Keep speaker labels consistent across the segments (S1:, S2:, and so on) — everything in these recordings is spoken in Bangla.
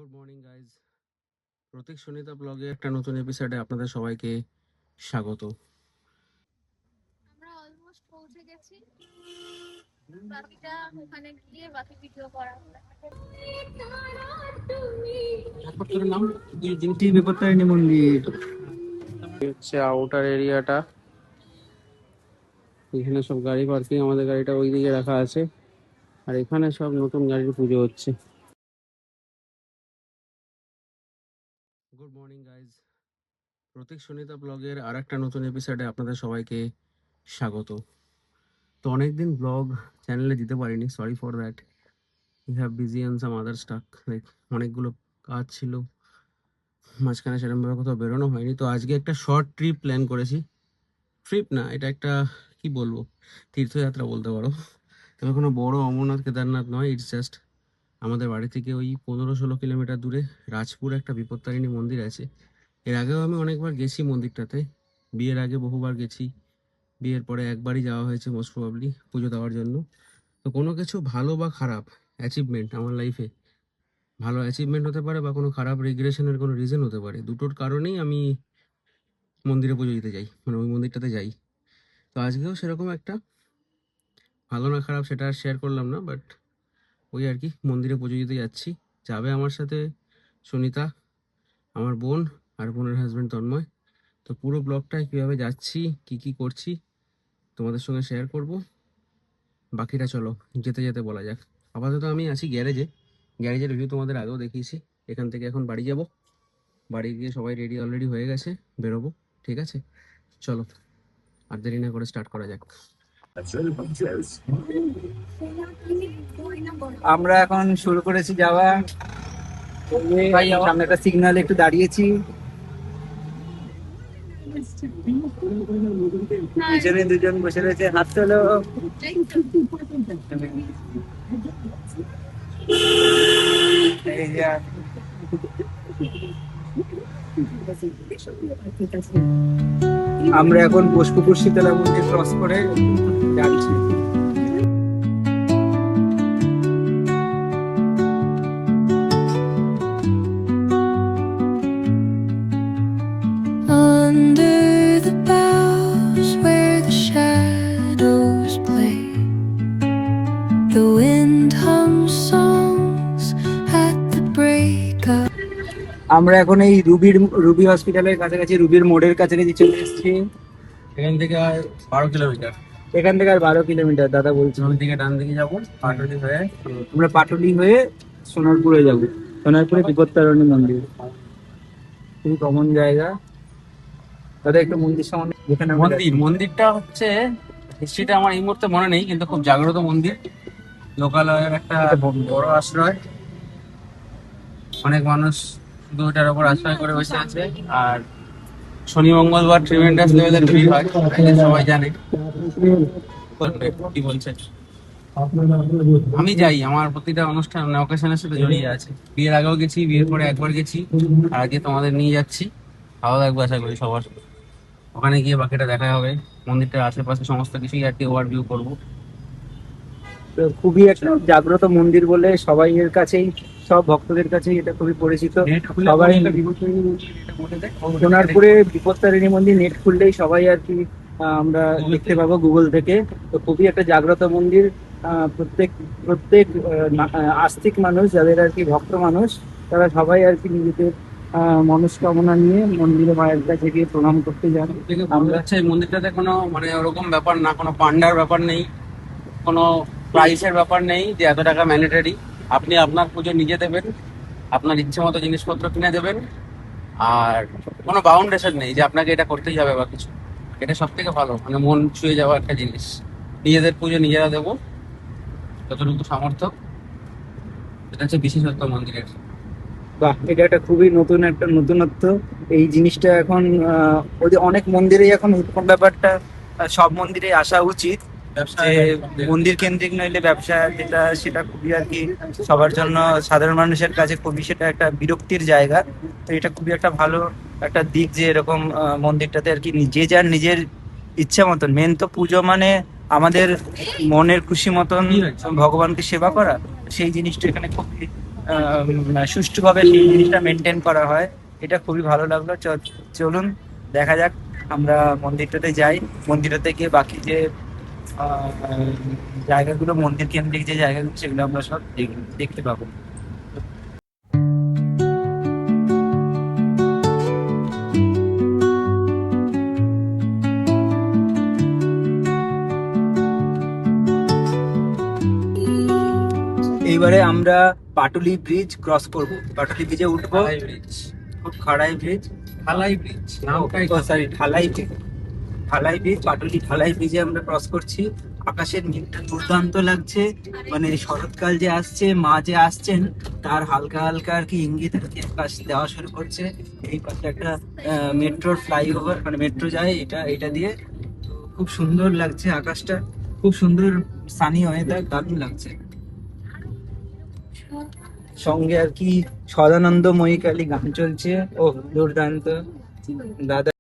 S1: গুড মর্নিং গাইজ, প্রতীক সুনিতা ব্লগে একটা নতুন এপিসোডে আপনাদের সবাইকে স্বাগত।
S2: আমরা অলমোস্ট পৌঁছে গেছি, বাকিটা ওখানে গিয়ে বাকি ভিডিও করা হবে।
S1: নাম
S3: বিপত্তারিণী মন্দির
S1: হচ্ছে আউটার এরিয়াটা। এখানে সব গাড়ি পার্কিং, আমাদের গাড়িটা ওই দিকে রাখা আছে, আর এখানে সব নতুন গাড়ির পুজো হচ্ছে। গুড মর্নিং গাইজ, প্রতীক সুনিতা ব্লগের আর একটা নতুন এপিসোডে আপনাদের সবাইকে স্বাগত। তো অনেকদিন ব্লগ চ্যানেলে দিতে পারিনি, sorry for that. We have busy on some other stuck, like অনেকগুলো কাজ ছিল, মাঝখানে সেরকমভাবে কোথাও বেরোনো হয়নি। তো আজকে একটা শর্ট ট্রিপ প্ল্যান করেছি। ট্রিপ না, এটা একটা কি বলবো, তীর্থযাত্রা বলতে পারো। তবে কোনো বড় অমরনাথ কেদারনাথ নয়, ইটস জাস্ট আমাদের বাড়ি থেকে ওই 15-16 কিলোমিটার দূরে রাজপুর একটা বিপত্তারিণী মন্দির আছে। এর আগেও আমি অনেকবার গেছি মন্দিরটাতে, বিয়ের আগে বহুবার গেছি, বিয়ের পরে একবারই যাওয়া হয়েছে মোস্ট প্রবাবলি পুজো দেওয়ার জন্য। তো কোনো কিছু ভালো বা খারাপ অ্যাচিভমেন্ট আমার লাইফে, ভালো অ্যাচিভমেন্ট হতে পারে বা কোনো খারাপ রিগ্রেশনের কোনো রিজন হতে পারে, দুটোর কারণেই আমি মন্দিরে পুজো দিতে যাই, মানে ওই মন্দিরটাতে যাই। তো আজকেও সেরকম একটা, ভালো না খারাপ সেটা আর শেয়ার করলাম না, বাট ওই আর কি মন্দিরে পুজো দিতে যাচ্ছি। যাবে আমার সাথে সুনিতা, আমার বোন, আর বোনের হাজব্যান্ড তন্ময়। তো পুরো ব্লগটায় কীভাবে যাচ্ছি, কি কি করছি তোমাদের সঙ্গে শেয়ার করব। বাকিটা চলো যেতে যেতে বলা যাক। আপাতত আমি আছি গ্যারেজে, গ্যারেজের রিভিউ তোমাদের আগেও দেখিয়েছি। এখান থেকে এখন বাড়ি যাব, বাড়ি গিয়ে সবাই রেডি অলরেডি হয়ে গেছে, বেরোবো। ঠিক আছে, চলো আর দেরি না করে স্টার্ট করা যাক।
S3: আমরা এখন শুরু করেছি যাওয়া। সামনে একটা সিগন্যালে একটু দাঁড়িয়েছি, পিছনে দুজন বসে রয়েছে, হাত তোলো। এই যে আমরা এখন বোসপুকুর শীতলা মন্দির ক্রস করে যাচ্ছি।
S4: Under the boughs where the shadows play, the wind hums songs at the break of.
S3: আমরা এখন এই রুবি হসপিটালের কাছাকাছি, রুবির মোড়ের কাছাকাছি চলে এসেছি।
S1: এখান থেকে আর 12 কিলোমিটার,
S3: এখান থেকে আর 12 কিলোমিটার দাদা বলছে।
S1: ওই দিকে ডান দিকে যাবো, পাটুলি হয়ে
S3: আমরা পাটুলি হয়ে সোনারপুরে যাব। সোনারপুরে বিপত্তারিণী মন্দির, খুবই কমন জায়গা। দাদা একটু মন্দির সম্বন্ধে, যেখানে আমরা
S1: মন্দিরটা হচ্ছে, হিস্ট্রিটা আমার এই মুহূর্তে মনে নেই, কিন্তু খুব জাগ্রত মন্দির, লোকালয়ের একটা বড় আশ্রয়। অনেক মানুষ শুধু ওটার উপর আশ্রয় করে বসে আছে। আর শনি মঙ্গলবার ট্রিমেন্ডাস লেভেলের ভিড় হয়, এটা সবাই জানে। কি বলছেন, আমি যাই, আমার প্রতিটা অনুষ্ঠান অকেশনের সাথে জড়িয়ে আছে। বিয়ের আগেও গেছি, বিয়ের পরে একবার গেছি, আর আজকে তোমাদের নিয়ে যাচ্ছি। ভালো লাগবে আশা করি সবার। ওখানে গিয়ে বাকিটা দেখা হবে, মন্দিরটার আশেপাশে সমস্ত কিছুই আর কি ওভারভিউ করবো।
S3: তো খুবই একটা জাগ্রত মন্দির বলে সবাই এর কাছেই, সব ভক্তদের কাছেই এটা খুবই পরিচিত। সবাই সোনারপুরে বিপত্তারিণী মন্দির নেট খুললেই সবাই আর কি আমরা দেখতে পাবো গুগল থেকে। তো খুবই একটা জাগ্রত মন্দির। প্রত্যেক প্রত্যেক আস্তিক মানুষ, যাদের আর কি ভক্ত মানুষ, তারা সবাই আর কি নিজেদের মনস্কামনা নিয়ে মন্দিরে মায়ের কাছে গিয়ে প্রণাম করতে যান।
S1: আমরা হচ্ছে এই মন্দিরটাতে কোনো মানে ওরকম ব্যাপার না, কোনো পান্ডার ব্যাপার নেই, কোনো প্রাইসের ব্যাপার নেই যে এত টাকা ম্যান্ডেটরি। আপনি আপনার পুজো নিজে দেবেন, আপনার ইচ্ছে মতো জিনিসপত্র কিনে দেবেন, আর কোনো বাউন্ডেশন নেই যে আপনাকে এটা করতেই হবে বা কিছু। এটা সব থেকে ভালো, মানে মন ছুঁয়ে যাওয়া একটা জিনিস। নিজেদের পুজো নিজেরা দেবো যতটুকু সামর্থ্য, এটা হচ্ছে বিশেষত্ব মন্দিরের।
S3: বাহ, এটা একটা খুবই নতুন একটা নতুনত্ব। এই জিনিসটা এখন ওদের অনেক মন্দিরেই এখন এরকম ব্যাপারটা, সব মন্দিরে আসা উচিত যে মন্দির কেন্দ্রিক নইলে ব্যবসা যেটা, সেটা খুবই আর কি সবার জন্য, সাধারণ মানুষের কাছে খুবই সেটা একটা বিরক্তির জায়গা। তো এটা খুবই একটা ভালো একটা দিক যে এরকম মন্দিরটাতে আর কি যে যার নিজের ইচ্ছা মতন, মেন তো পুজো মানে আমাদের মনের খুশি মতন ভগবানকে সেবা করা, সেই জিনিসটা এখানে খুবই সুষ্ঠুভাবে সেই জিনিসটা মেনটেন করা হয়। এটা খুবই ভালো লাগলো। চলুন দেখা যাক, আমরা মন্দিরটাতে যাই। মন্দিরটাতে গিয়ে বাকি যে জায়গাগুলো, মন্দির কেন্দ্রিক যে জায়গাগুলো, সেগুলো আমরা সব দেখতে পাবো। এইবারে আমরা পাটুলি ব্রিজ ক্রস করব, পাটুলি ব্রিজে উঠবো। খুব খাড়াই ব্রিজ,
S1: ঢালাই ব্রিজ নামটাই
S3: সরি ঢালাই ব্রিজ, ঢালাই ব্রিজ, পাটুলি ঢালাই ব্রিজে আমরা ক্রস করছি। আকাশের মেঘটা দুর্দান্ত লাগছে, মানে শরৎকাল যে আসছে, মা যে আসছেন তার হালকা হালকা আর কি ইঙ্গিত আর কি আকাশ দেওয়া শুরু করছে। এই পাশে একটা মেট্রোর ফ্লাইওভার, মানে মেট্রো যায় এটা দিয়ে। খুব সুন্দর লাগছে আকাশটা, খুব সুন্দর সানি ওয়েদার, দারুণ লাগছে। সঙ্গে আর কি সদানন্দ মহিকালী গান চলছে। ও দুর্দান্ত দাদা।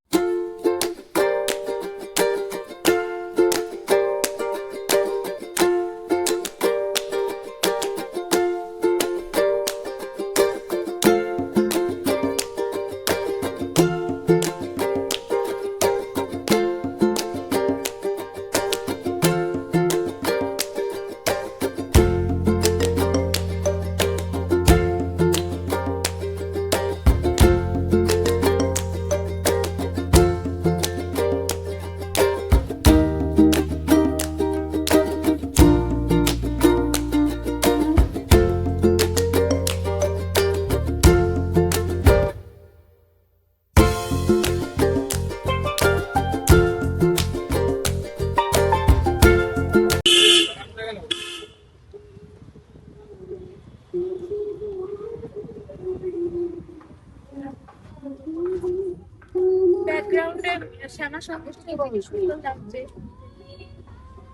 S2: ব্যাকগ্রাউন্ডে শ্যামা সঙ্গীত খুবই সুন্দর লাগছে,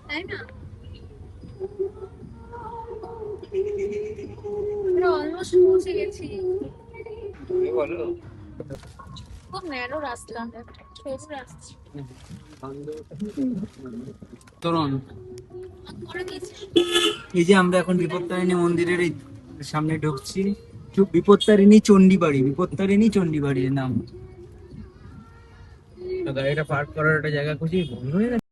S2: তাই না? আমরা অলমোস্ট পৌঁছে গেছি। খুব ন্যারো রাস্তা, সরু রাস্তা
S1: তরুণ।
S2: করে দিয়েছে।
S3: এই যে আমরা এখন বিপত্তারিণী মন্দিরের এই সামনে ঢুকছি। বিপত্তারিণী চণ্ডীবাড়ি, বিপত্তারিণী চণ্ডীবাড়ির নাম।
S1: তো গাড়িটা পার্ক করার একটা জায়গা খুঁজি, বন্ধ হয়ে গেছে।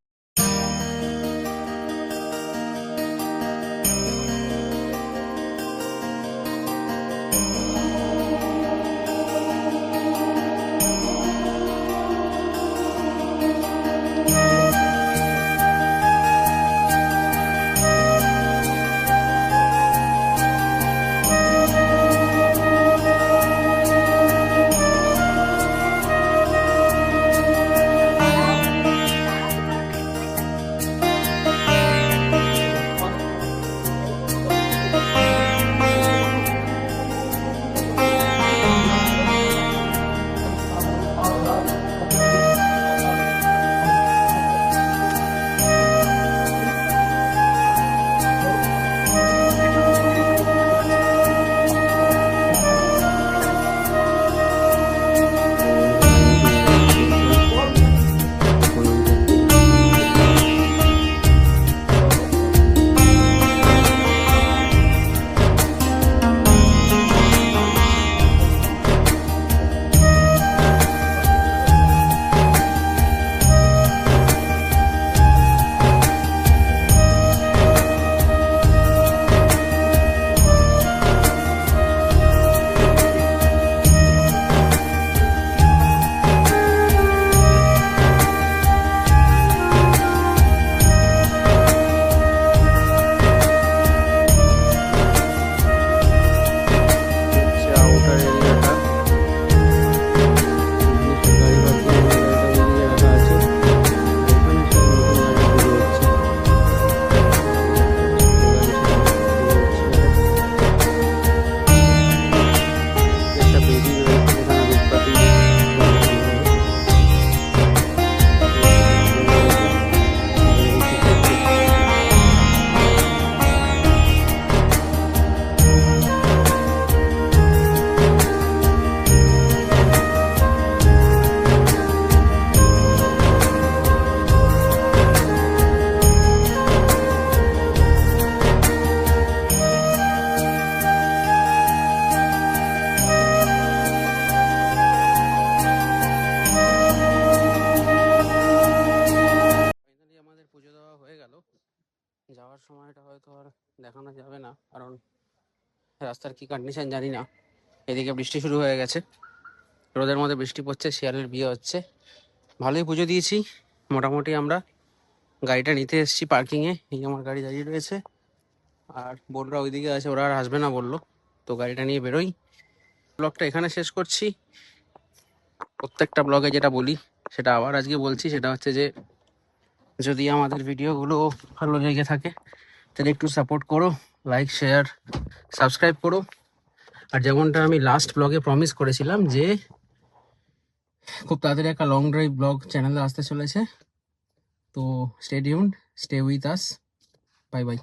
S1: রাস্তার কি কন্ডিশন জানি না। এদিকে বৃষ্টি শুরু হয়ে গেছে, রোদের মধ্যে বৃষ্টি পড়ছে, শিয়ালের বিয়ে হচ্ছে। ভালোই পুজো দিয়েছি মোটামুটি। আমরা গাড়িটা নিতে এসেছি পার্কিংয়ে, এই আমার গাড়ি দাঁড়িয়ে রয়েছে। আর বোনরা ওইদিকে আছে, ওরা আর আসবে না বললো, তো গাড়িটা নিয়ে বেরোই। ব্লগটা এখানে শেষ করছি। প্রত্যেকটা ব্লগে যেটা বলি সেটা আবার আজকে বলছি, সেটা হচ্ছে যে যদি আমাদের ভিডিওগুলো ভালো লেগে থাকে তাহলে একটু সাপোর্ট করো, লাইক শেয়ার সাবস্ক্রাইব করো। আর যেমনটা আমি লাস্ট ব্লগে প্রমিস করেছিলাম যে খুব তাড়াতাড়ি একটা লং ড্রাইভ ব্লগ চ্যানেলে আসতে চলেছে, তো stay tuned, stay with us, bye bye.